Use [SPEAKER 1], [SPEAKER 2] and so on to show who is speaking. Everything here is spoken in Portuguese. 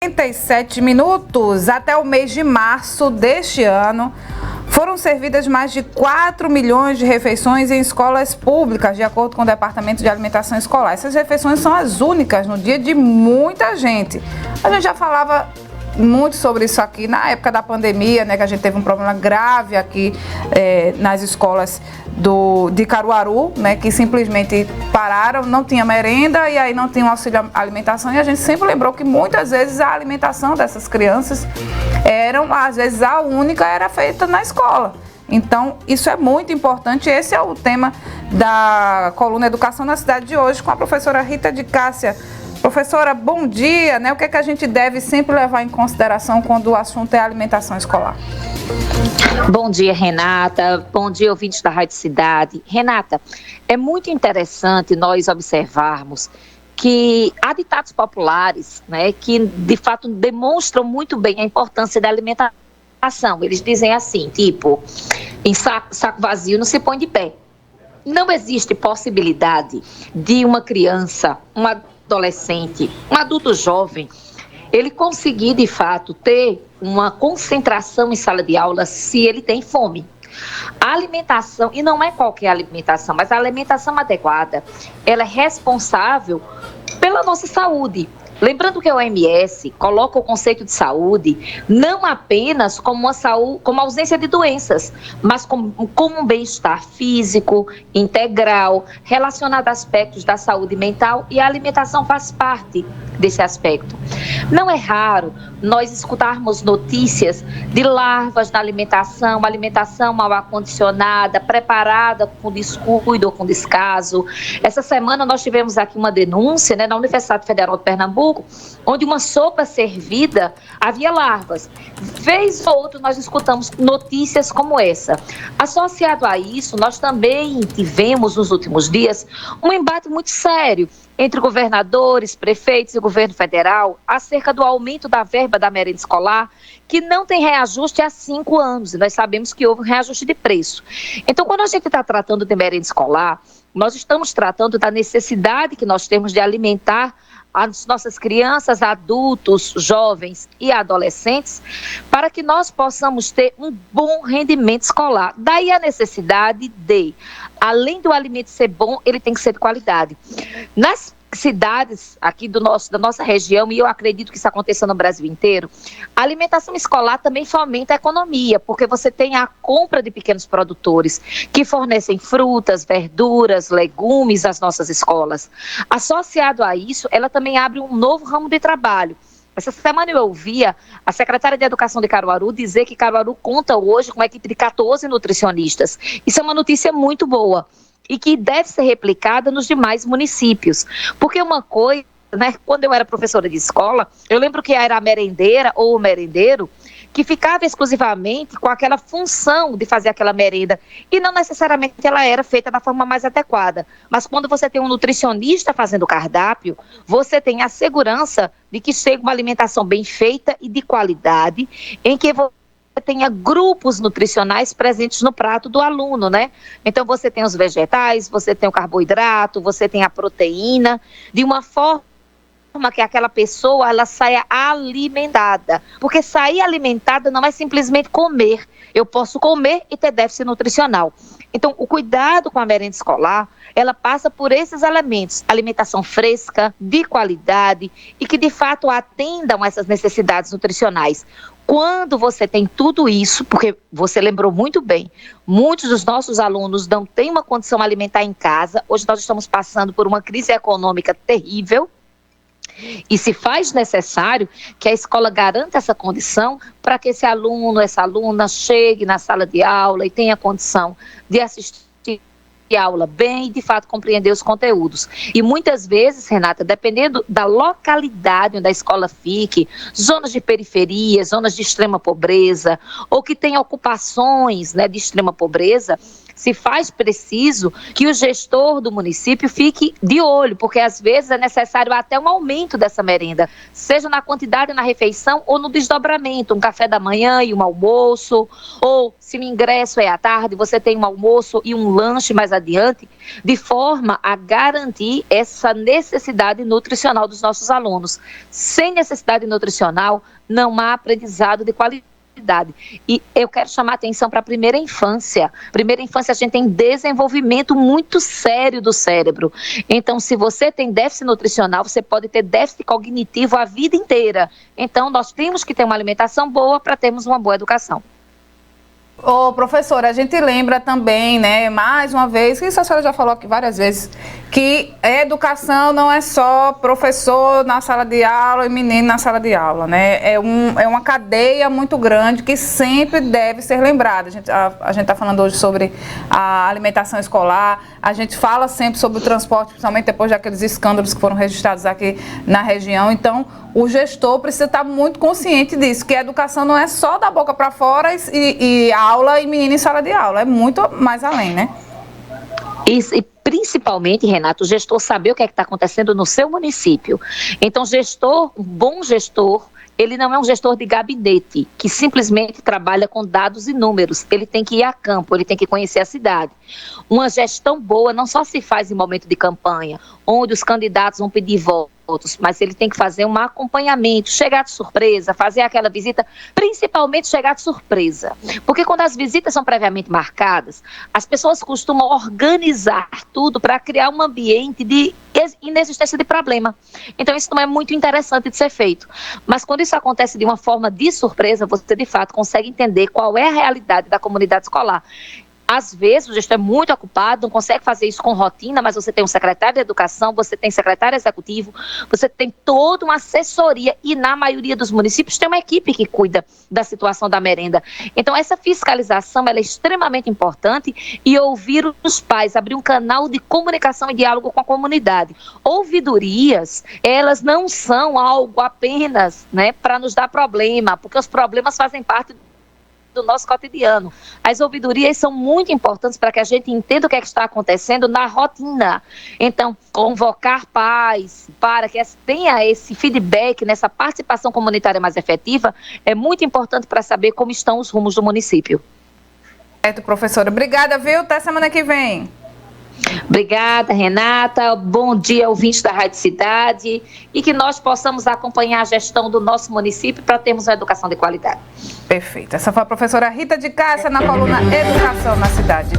[SPEAKER 1] 47 minutos. Até o mês de março deste ano, foram servidas mais de 4 milhões de refeições em escolas públicas, de acordo com o Departamento de Alimentação Escolar. Essas refeições são as únicas no dia de muita gente. A gente já falava muito sobre isso aqui na época da pandemia, né, que a gente teve um problema grave aqui nas escolas de Caruaru, né, que simplesmente pararam, não tinha merenda e aí não tinha um auxílio alimentação, e a gente sempre lembrou que muitas vezes a alimentação dessas crianças às vezes a única era feita na escola. Então, isso é muito importante. Esse é o tema da coluna Educação na Cidade de hoje, com a professora Rita de Cássia. Professora, bom dia, né? O que é que a gente deve sempre levar em consideração quando o assunto é alimentação escolar?
[SPEAKER 2] Bom dia, Renata. Bom dia, ouvintes da Rádio Cidade. Renata, é muito interessante nós observarmos que há ditados populares, né, que de fato demonstram muito bem a importância da alimentação. Eles dizem assim, tipo, em saco vazio não se põe de pé. Não existe possibilidade de uma criança, uma adolescente, um adulto jovem, ele conseguir de fato ter uma concentração em sala de aula se ele tem fome. A alimentação, e não é qualquer alimentação, mas a alimentação adequada, ela é responsável pela nossa saúde. Lembrando que a OMS coloca o conceito de saúde não apenas como uma saúde, como ausência de doenças, mas como um bem-estar físico, integral, relacionado a aspectos da saúde mental, e a alimentação faz parte desse aspecto. Não é raro nós escutarmos notícias de larvas na alimentação mal acondicionada, preparada com descuido ou com descaso. Essa semana nós tivemos aqui uma denúncia, né, na Universidade Federal de Pernambuco, onde uma sopa servida havia larvas. Vez ou outra nós escutamos notícias como essa. Associado a isso, nós também tivemos nos últimos dias um embate muito sério entre governadores, prefeitos e governo federal acerca do aumento da verba da merenda escolar, que não tem reajuste há 5 anos, e nós sabemos que houve um reajuste de preço. Então, quando a gente está tratando de merenda escolar, nós estamos tratando da necessidade que nós temos de alimentar as nossas crianças, adultos, jovens e adolescentes, para que nós possamos ter um bom rendimento escolar. Daí a necessidade de, além do alimento ser bom, ele tem que ser de qualidade. Nas cidades aqui da nossa região, e eu acredito que isso aconteça no Brasil inteiro, a alimentação escolar também fomenta a economia, porque você tem a compra de pequenos produtores que fornecem frutas, verduras, legumes às nossas escolas. Associado a isso, ela também abre um novo ramo de trabalho. Essa semana eu ouvia a secretária de Educação de Caruaru dizer que Caruaru conta hoje com uma equipe de 14 nutricionistas. Isso é uma notícia muito boa e que deve ser replicada nos demais municípios. Porque uma coisa, né, quando eu era professora de escola, eu lembro que era a merendeira ou o merendeiro que ficava exclusivamente com aquela função de fazer aquela merenda, e não necessariamente ela era feita da forma mais adequada. Mas quando você tem um nutricionista fazendo o cardápio, você tem a segurança de que chega uma alimentação bem feita e de qualidade, em que você tenha grupos nutricionais presentes no prato do aluno, né? Então você tem os vegetais, você tem o carboidrato, você tem a proteína, de uma forma que aquela pessoa ela saia alimentada, porque sair alimentada não é simplesmente comer. Eu posso comer e ter déficit nutricional. Então, o cuidado com a merenda escolar, ela passa por esses elementos: alimentação fresca, de qualidade e que de fato atendam essas necessidades nutricionais. Quando você tem tudo isso, porque você lembrou muito bem, muitos dos nossos alunos não têm uma condição alimentar em casa. Hoje nós estamos passando por uma crise econômica terrível, e se faz necessário que a escola garanta essa condição para que esse aluno, essa aluna chegue na sala de aula e tenha condição de assistir a aula bem e de fato compreender os conteúdos. E muitas vezes, Renata, dependendo da localidade onde a escola fique, zonas de periferia, zonas de extrema pobreza, ou que tem ocupações, né, de extrema pobreza, se faz preciso que o gestor do município fique de olho, porque às vezes é necessário até um aumento dessa merenda, seja na quantidade na refeição ou no desdobramento, um café da manhã e um almoço, ou se o ingresso é à tarde, você tem um almoço e um lanche mais adiante, de forma a garantir essa necessidade nutricional dos nossos alunos. Sem necessidade nutricional, não há aprendizado de qualidade. E eu quero chamar a atenção para a primeira infância. Primeira infância, a gente tem desenvolvimento muito sério do cérebro. Então, se você tem déficit nutricional, você pode ter déficit cognitivo a vida inteira. Então, nós temos que ter uma alimentação boa para termos uma boa educação.
[SPEAKER 1] Ô, professora, a gente lembra também, né, mais uma vez, que isso a senhora já falou aqui várias vezes, que educação não é só professor na sala de aula e menino na sala de aula, né? É uma cadeia muito grande que sempre deve ser lembrada. A gente está falando hoje sobre a alimentação escolar, a gente fala sempre sobre o transporte, principalmente depois daqueles escândalos que foram registrados aqui na região. Então, o gestor precisa estar muito consciente disso, que a educação não é só da boca para fora e aula e menino em sala de aula, é muito mais além, né?
[SPEAKER 2] Isso, e principalmente, Renato, o gestor saber o que é que está acontecendo no seu município. Então, um bom gestor, ele não é um gestor de gabinete, que simplesmente trabalha com dados e números. Ele tem que ir a campo, ele tem que conhecer a cidade. Uma gestão boa não só se faz em momento de campanha, onde os candidatos vão pedir votos, mas ele tem que fazer um acompanhamento, chegar de surpresa, fazer aquela visita, principalmente chegar de surpresa. Porque quando as visitas são previamente marcadas, as pessoas costumam organizar tudo para criar um ambiente de inexistência de problema. Então isso não é muito interessante de ser feito. Mas quando isso acontece de uma forma de surpresa, você de fato consegue entender qual é a realidade da comunidade escolar. Às vezes o gestor é muito ocupado, não consegue fazer isso com rotina, mas você tem um secretário de educação, você tem secretário executivo, você tem toda uma assessoria e na maioria dos municípios tem uma equipe que cuida da situação da merenda. Então essa fiscalização ela é extremamente importante e ouvir os pais, abrir um canal de comunicação e diálogo com a comunidade. Ouvidorias, elas não são algo apenas, né, para nos dar problema, porque os problemas fazem parte do nosso cotidiano. As ouvidorias são muito importantes para que a gente entenda o que é que está acontecendo na rotina. Então, convocar pais para que tenha esse feedback, nessa participação comunitária mais efetiva, é muito importante para saber como estão os rumos do município.
[SPEAKER 1] Certo, professora. Obrigada, viu? Até semana que vem.
[SPEAKER 2] Obrigada, Renata. Bom dia, ouvintes da Rádio Cidade, e que nós possamos acompanhar a gestão do nosso município para termos uma educação de qualidade.
[SPEAKER 1] Perfeito. Essa foi a professora Rita de Cássia na coluna Educação na Cidade.